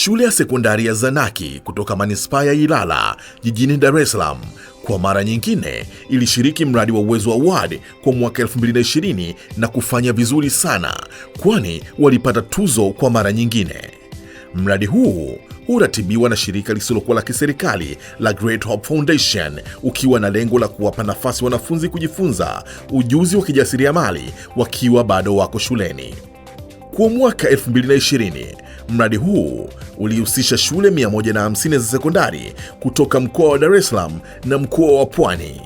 Shule ya sekondari ya Zanaki kutoka manispaa ya Ilala jijini Dar es Salaam kwa mara nyingine ilishiriki mradi wa Uwezo Award kwa mwaka 2020 na kufanya vizuri sana, kwani walipata tuzo kwa mara nyingine. Mradi huu huratibiwa na shirika lisilokuwa la kiserikali la Great Hope Foundation, ukiwa na lengo la kuwapa nafasi wanafunzi kujifunza ujuzi wa kijasiriamali wakiwa bado wako shuleni. Kwa mwaka 2020, mradi huu ulihusisha shule 150 za sekondari kutoka mkoa wa Dar es Salaam na mkoa wa Pwani.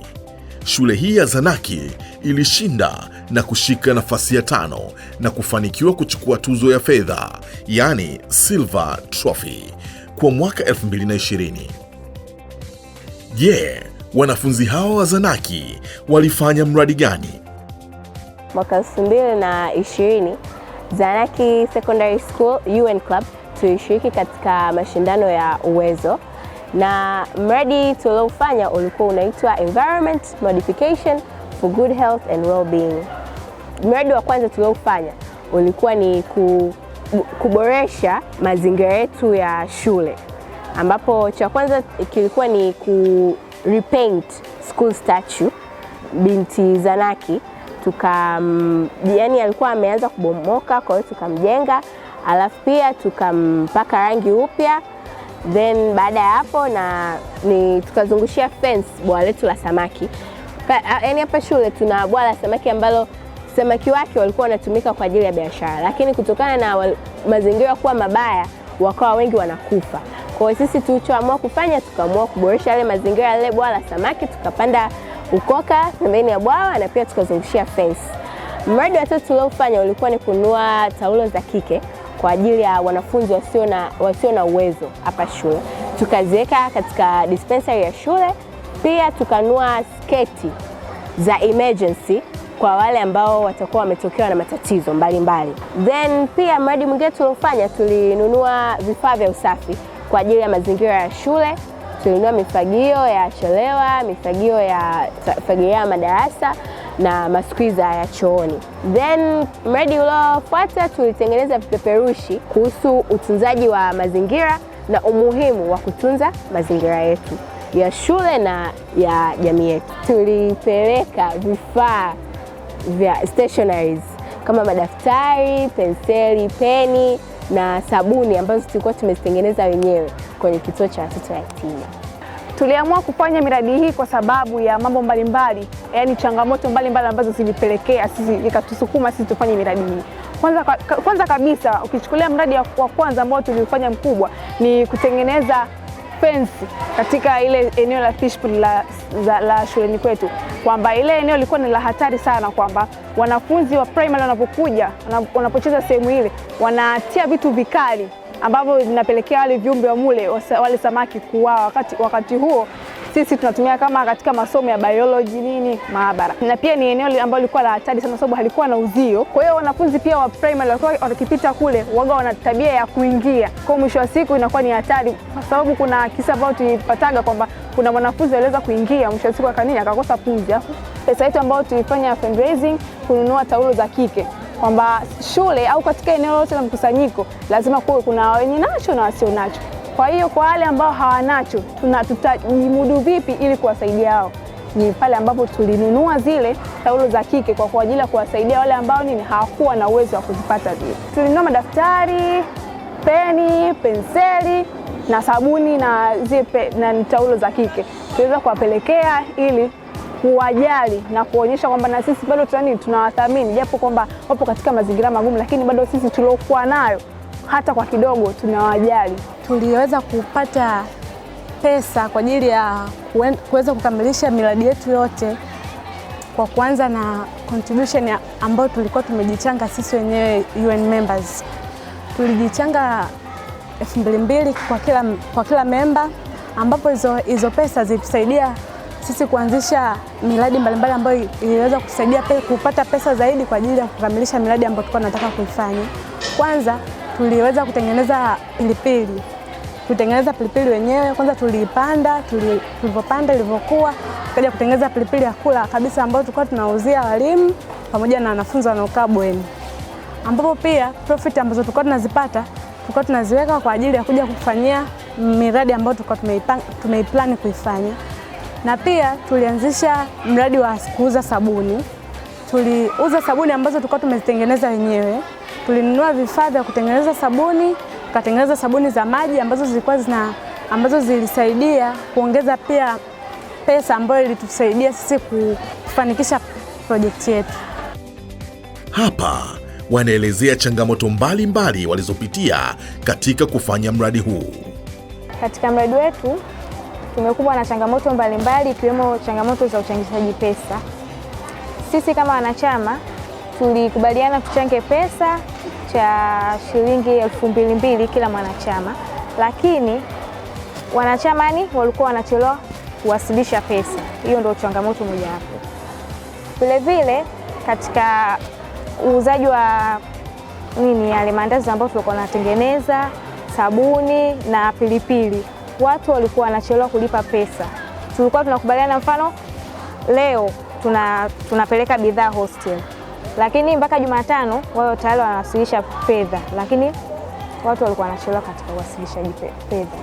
Shule hii ya Zanaki ilishinda na kushika nafasi ya 5 na kufanikiwa kuchukua tuzo ya fedha, yani Silver Trophy, kwa mwaka 2020. Je, wanafunzi hao wa Zanaki walifanya mradi gani? Mwaka 2020 Zanaki Secondary School UN Club tulishiriki katika mashindano ya Uwezo, na mradi tuliofanya ulikuwa unaitwa Environment Modification for Good Health and Well-being. Mradi wa kwanza tuliofanya ulikuwa ni kuboresha mazingira yetu ya shule, ambapo cha kwanza kilikuwa ni repaint school statue binti Zanaki. Yani alikuwa ameanza kubomoka, kwa hiyo tukamjenga, alafu pia tukampaka rangi upya. Then baada ya hapo tukazungushia fence bwawa letu la samaki. Yani hapa shule tuna bwawa la samaki ambalo samaki wake walikuwa wanatumika kwa ajili ya biashara, lakini kutokana na mazingira kuwa mabaya wakawa wengi wanakufa. Kwa hiyo sisi tulichoamua kufanya, tukaamua kuboresha yale mazingira yale bwawa la samaki, tukapanda ukoka pembeni ya bwawa na pia tukazungushia fence. Mradi wa tatu tuliofanya ulikuwa ni kununua taulo za kike kwa ajili ya wanafunzi wasio na uwezo hapa shule. Tukaziweka katika dispensary ya shule, pia tukanunua sketi za emergency kwa wale ambao watakuwa wametokewa na matatizo mbalimbali. Then pia mradi mwingine tuliofanya, tulinunua vifaa vya usafi kwa ajili ya mazingira ya shule. Tulinunua mifagio ya chelewa, mifagio ya fagilia madarasa na maskwiza ya chooni. Then mradi uliofuata tulitengeneza vipeperushi kuhusu utunzaji wa mazingira na umuhimu wa kutunza mazingira yetu ya shule na ya jamii yetu. Tulipeleka vifaa vya stationaries kama madaftari, penseli, peni na sabuni ambazo tulikuwa tumezitengeneza wenyewe kwenye kituo cha watoto yatima. Tuliamua kufanya miradi hii kwa sababu ya mambo mbalimbali, yani changamoto mbalimbali ambazo zilipelekea sisi, ikatusukuma sisi tufanye miradi hii. Kwanza kabisa, ukichukulia mradi wa kwanza ambao tulifanya mkubwa ni kutengeneza fence katika ile eneo la fish pool la shuleni kwetu, kwamba ile eneo lilikuwa ni la hatari sana, kwamba wanafunzi wa primary wanapokuja, wanapocheza sehemu ile, wanatia vitu vikali ambavyo vinapelekea wale viumbe wa mule, wale samaki kuuawa. Wakati huo sisi tunatumia kama katika masomo ya biology maabara, na pia ni eneo ambalo lilikuwa la hatari sana sababu halikuwa na uzio. Kwa hiyo wanafunzi pia wa primary walikuwa wakipita kule waga wana tabia ya kuingia, kwa mwisho wa siku inakuwa ni hatari, kwa sababu kuna kisa ambao tulipataga kwamba kuna wanafunzi waliweza kuingia, mwisho wa siku akakosa pumzi. Pesa yetu ambayo tulifanya fundraising kununua taulo za kike, kwamba shule au katika eneo lote la mkusanyiko lazima kuwe kuna wenye nacho na wasio nacho. Kwa hiyo kwa wale ambao hawanacho, tutajimudu vipi ili kuwasaidia hao? Ni pale ambapo tulinunua zile taulo za kike kwa ajili ya kuwasaidia wale ambao hawakuwa na uwezo wa kuzipata zile. Tulinunua madaftari, peni, penseli na sabuni na na taulo za kike. Tuweza kuwapelekea ili kuwajali na kuonyesha kwamba na sisi bado tunawathamini, japo kwamba wapo katika mazingira magumu, lakini bado sisi tuliokuwa nayo hata kwa kidogo tunawajali. Tuliweza kupata pesa kwa ajili ya kuweza kukamilisha miradi yetu yote kwa kuanza na contribution ambayo tulikuwa tumejichanga sisi wenyewe UN members. Tulijichanga 2,200 kwa kila member, ambapo hizo pesa zilitusaidia sisi kuanzisha miradi mbalimbali ambayo iliweza kusaidia kupata pesa zaidi kwa ajili ya kukamilisha miradi ambayo tulikuwa tunataka kuifanya. Kwanza tuliweza kutengeneza pilipili. Kutengeneza pilipili wenyewe, kwanza tulipanda, tulipopanda ilivyokuwa, tukaja kutengeneza pilipili ya kula kabisa ambayo tulikuwa tunauzia walimu pamoja na wanafunzi wanaokaa bweni. Ambapo pia profit ambazo tulikuwa tunazipata tulikuwa tunaziweka kwa ajili ya kuja kufanyia miradi ambayo tulikuwa tumeiplan kuifanya. Na pia tulianzisha mradi wa kuuza sabuni. Tuliuza sabuni ambazo tulikuwa tumezitengeneza wenyewe. Tulinunua vifaa vya kutengeneza sabuni, tukatengeneza sabuni za maji ambazo zilisaidia kuongeza pia pesa ambayo ilitusaidia sisi kufanikisha projekti yetu. Hapa wanaelezea changamoto mbalimbali walizopitia katika kufanya mradi huu. Katika mradi wetu tumekumbwa na changamoto mbalimbali, ikiwemo changamoto za uchangishaji pesa. Sisi kama wanachama tulikubaliana tuchange pesa cha shilingi 2,200 kila mwanachama, lakini wanachama walikuwa wanachelewa kuwasilisha pesa. Hiyo ndio changamoto moja hapo. Vile vile katika uuzaji wa yale mandazi ambayo tulikuwa tunatengeneza, sabuni na pilipili, watu walikuwa wanachelewa kulipa pesa. Tulikuwa tunakubaliana, mfano leo tunapeleka bidhaa hostel, lakini mpaka Jumatano wao tayari wanawasilisha fedha, lakini watu walikuwa wanachelewa katika uwasilishaji fedha.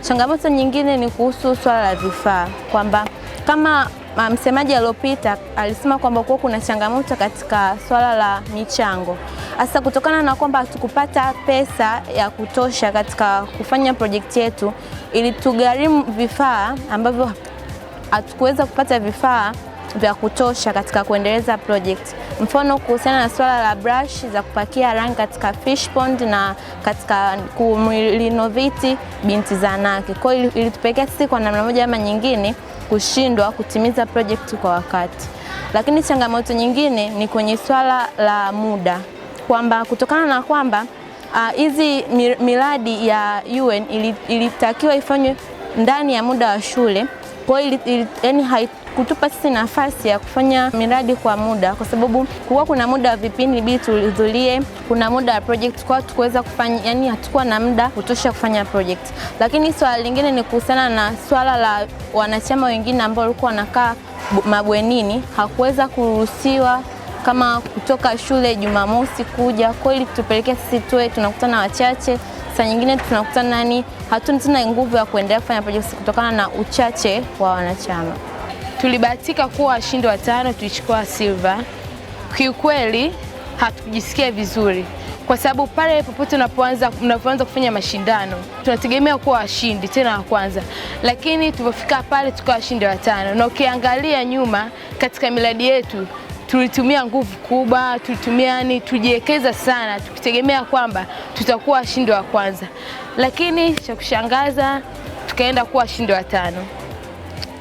Changamoto nyingine ni kuhusu swala la vifaa, kwamba kama msemaji aliyopita alisema kwamba kuna changamoto katika swala la michango. Hasa kutokana na kwamba hatukupata pesa ya kutosha katika kufanya projekti yetu, ili tugharimu vifaa ambavyo hatukuweza kupata vifaa vya kutosha katika kuendeleza project. Mfano kuhusiana na swala la brush za kupakia rangi katika fish pond na katika kurenovate binti za Naki. Kwa hiyo ilitupelekea sisi kwa namna moja ama nyingine kushindwa kutimiza project kwa wakati. Lakini changamoto nyingine ni kwenye swala la muda, kwamba kutokana na kwamba hizi miradi ya UN ilitakiwa ifanywe ndani ya muda wa shule. Kwa hiyo yani haikutupa sisi nafasi ya kufanya miradi kwa muda, kwa sababu kuna muda wa vipindi bili tuhudhurie, kuna muda wa project, kwa tukuweza kufanya, yani hatakuwa na muda kutosha kufanya project. Lakini swala lingine ni kuhusiana na swala la wanachama wengine ambao walikuwa wanakaa mabwenini, hakuweza kuruhusiwa kama kutoka shule Jumamosi kuja. Kwa hiyo tupelekea sisi tunakutana wachache, saa nyingine tunakutana hatuna tena nguvu ya kuendelea kufanya project kutokana na uchache wa wanachama. Tulibahatika kuwa washindi 5, tulichukua silver. Kiukweli hatukujisikia vizuri, kwa sababu pale popote mnapoanza kufanya mashindano tunategemea kuwa washindi tena wa kwanza, lakini tulipofika pale tukawa washindi 5. Na ukiangalia nyuma katika miradi yetu tulitumia nguvu kubwa, tujiwekeza sana tukitegemea kwamba tutakuwa washindi wa kwanza, lakini cha kushangaza tukaenda kuwa washindi 5.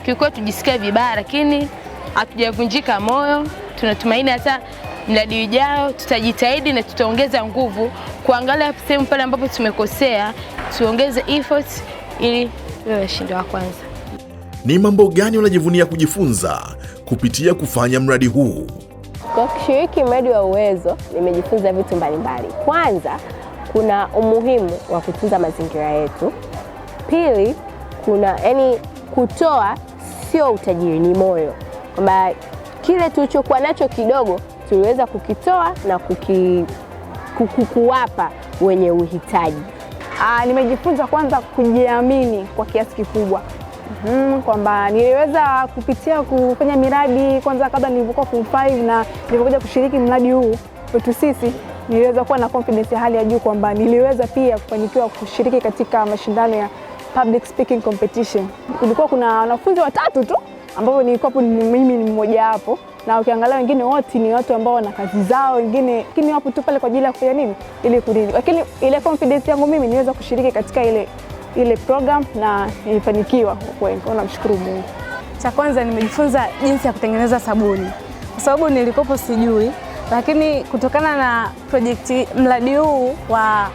Kiukweli tujisikia vibaya, lakini hatujavunjika moyo. Tunatumaini hata mradi ujao tutajitahidi na tutaongeza nguvu kuangalia sehemu pale ambapo tumekosea, tuongeze efforts ili tuwe washindi wa kwanza. Ni mambo gani unajivunia kujifunza kupitia kufanya mradi huu? Kwa kushiriki mradi wa Uwezo nimejifunza vitu mbalimbali. Kwanza, kuna umuhimu wa kutunza mazingira yetu. Pili, kutoa sio utajiri, ni moyo. Kwamba kile tulichokuwa nacho kidogo tuliweza kukitoa na kuwapa wenye uhitaji. Nimejifunza kwanza kujiamini kwa kiasi kikubwa. Kwamba niliweza kupitia kufanya miradi kwanza kabla nilipokuwa form 5 na nilipokuja kushiriki mradi huu kwetu sisi, niliweza kuwa na confidence ya hali ya juu kwamba niliweza pia kufanikiwa kushiriki katika mashindano ya public speaking competition. Kulikuwa kuna wanafunzi 3 tu ambao nilikuwa mimi ni mmoja hapo, na ukiangalia wengine wote ni watu ambao wana kazi zao wengine, lakini wapo tu pale kwa ajili ya kufanya nini ili kurudi. Lakini ile confidence yangu mimi niweza kushiriki katika ile program na nilifanikiwa kwa kweli. Namshukuru Mungu. Cha kwanza nimejifunza jinsi ya kutengeneza sabuni, kwa sababu nilikopo sijui, lakini kutokana na mradi huu wa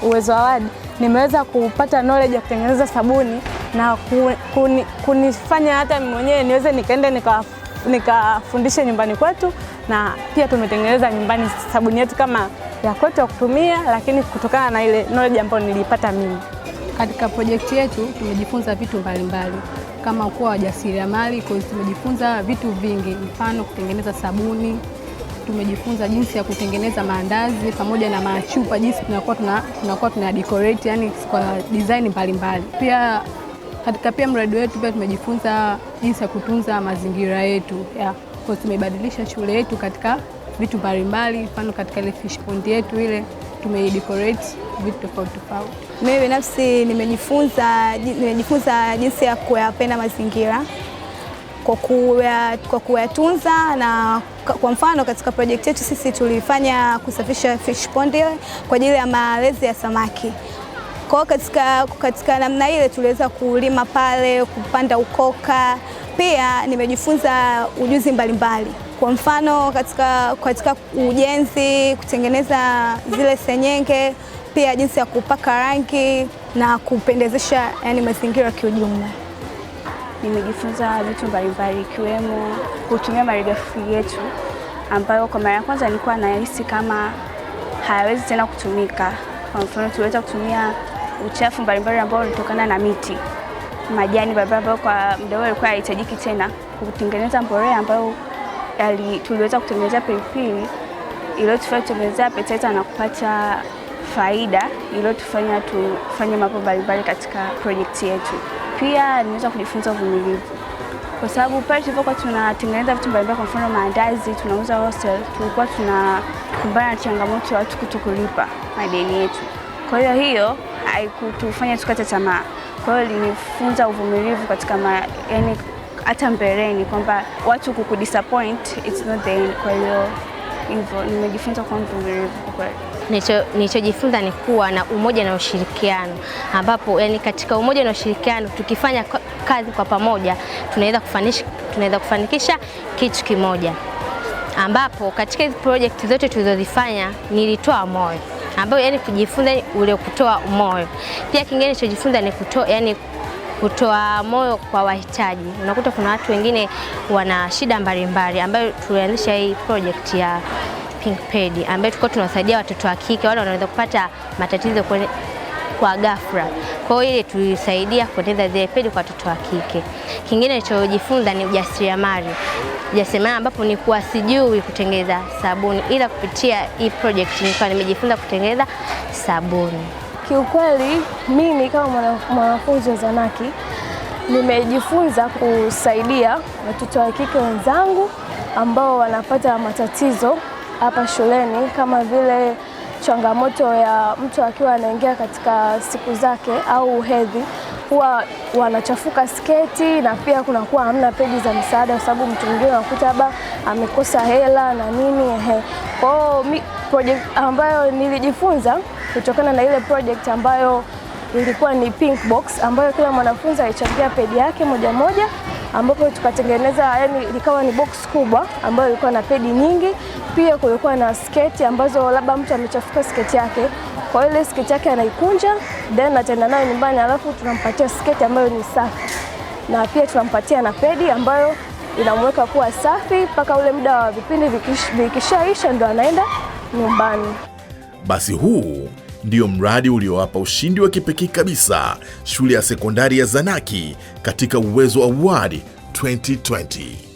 Uwezo Award nimeweza kupata knowledge ya kutengeneza sabuni na kunifanya hata mwenyewe niweze nikaenda nikafundisha nyumbani kwetu, na pia tumetengeneza nyumbani sabuni yetu kama ya kwetu ya kutumia, lakini kutokana na ile knowledge ambayo nilipata mimi. Katika projekti yetu tumejifunza vitu mbalimbali kama kuwa wajasiriamali, kwa hiyo tumejifunza vitu vingi, mfano kutengeneza sabuni, tumejifunza jinsi ya kutengeneza maandazi pamoja na machupa, jinsi tunakuwa tuna decorate, yani kwa design mbalimbali. Pia katika mradi wetu pia tumejifunza jinsi ya kutunza mazingira yetu. Kwa tumebadilisha shule yetu katika vitu mbalimbali, mfano katika ile fish pond yetu ile tumedecorate vitu tofauti tofauti. Mimi binafsi nimejifunza jinsi ya kuyapenda mazingira kwa kuyatunza, na kwa mfano katika project yetu sisi tulifanya kusafisha fish pond kwa ajili ya malezi ya samaki. Kwa katika namna ile tuliweza kulima pale, kupanda ukoka. Pia nimejifunza ujuzi mbalimbali. Kwa mfano katika ujenzi, kutengeneza zile senyenge, pia jinsi ya kupaka rangi na kupendezesha yani mazingira kiujumla. Nimejifunza vitu mbalimbali ikiwemo kutumia malighafi yetu ambayo kwa mara ya kwanza nilikuwa nahisi kama hayawezi tena kutumika. Kwa mfano tuliweza kutumia uchafu mbalimbali ambao unatokana na miti, majani mbalimbali ambayo kwa muda huo ilikuwa haihitajiki tena, kutengeneza mbolea ambayo tuliweza kutengeneza pilipili iliyotufanya kutengeneza appetizer na kupata faida iliyotufanya tufanye mambo mbalimbali katika project yetu. Pia nimeweza kujifunza uvumilivu, kwa sababu pale tulipokuwa tunatengeneza vitu mbalimbali, kwa mfano maandazi tunauza hostel, tulikuwa tunakumbana na changamoto ya watu kutokulipa madeni yetu. Kwa hiyo haikutufanya tukate tamaa. Kwa hiyo ilinifunza uvumilivu katika yani hata mbeleni, kwamba watu kukudisappoint it's not the end. Kwa hiyo hivyo nimejifunza kuwa mvumilivu kwa kweli. Nilichojifunza ni kuwa na umoja na ushirikiano, ambapo yani katika umoja na ushirikiano tukifanya kazi kwa pamoja tunaweza kufanikisha kitu kimoja, ambapo katika hizo project zote tulizozifanya nilitoa moyo, ambapo yani kujifunza ule kutoa moyo. Pia kingine nilichojifunza ni kutoa moyo kwa wahitaji. Unakuta kuna watu wengine wana shida mbalimbali, ambayo tulianzisha hii project ya Pink Pad ambayo tulikuwa tunawasaidia watoto wa kike wale wanaweza kupata matatizo kwa ghafla. Kwa hiyo ile tulisaidia kutengeneza zile pedi kwa watoto wa kike. Kingine nilichojifunza ni ujasiriamali. Ujasiriamali ambapo nilikuwa sijui kutengeneza sabuni, ila kupitia hii project nilikuwa nimejifunza kutengeneza sabuni. Kiukweli mimi kama mwanafunzi wa Zanaki nimejifunza kusaidia watoto wa kike wenzangu ambao wanapata matatizo hapa shuleni, kama vile changamoto ya mtu akiwa anaingia katika siku zake au hedhi, huwa wanachafuka sketi, na pia kunakuwa hamna pedi za msaada kwa sababu mtu mwingine anakuta labda amekosa hela na nini. Kwa hiyo project ambayo nilijifunza kutokana na ile project ambayo ilikuwa ni Pink Box, ambayo kila mwanafunzi alichangia pedi yake moja moja, ambapo tukatengeneza yani likawa ni box kubwa ambayo ilikuwa na pedi nyingi. Pia kulikuwa na sketi ambazo labda mtu amechafuka sketi yake, kwa ile sketi yake anaikunja then ataenda nayo nyumbani, alafu tunampatia sketi ambayo ni safi, na pia tunampatia na pedi ambayo inamweka kuwa safi mpaka ule muda wa vipindi vikishaisha ndo anaenda nyumbani. Basi huu ndio mradi uliowapa ushindi wa kipekee kabisa shule ya sekondari ya Zanaki katika Uwezo Award 2020.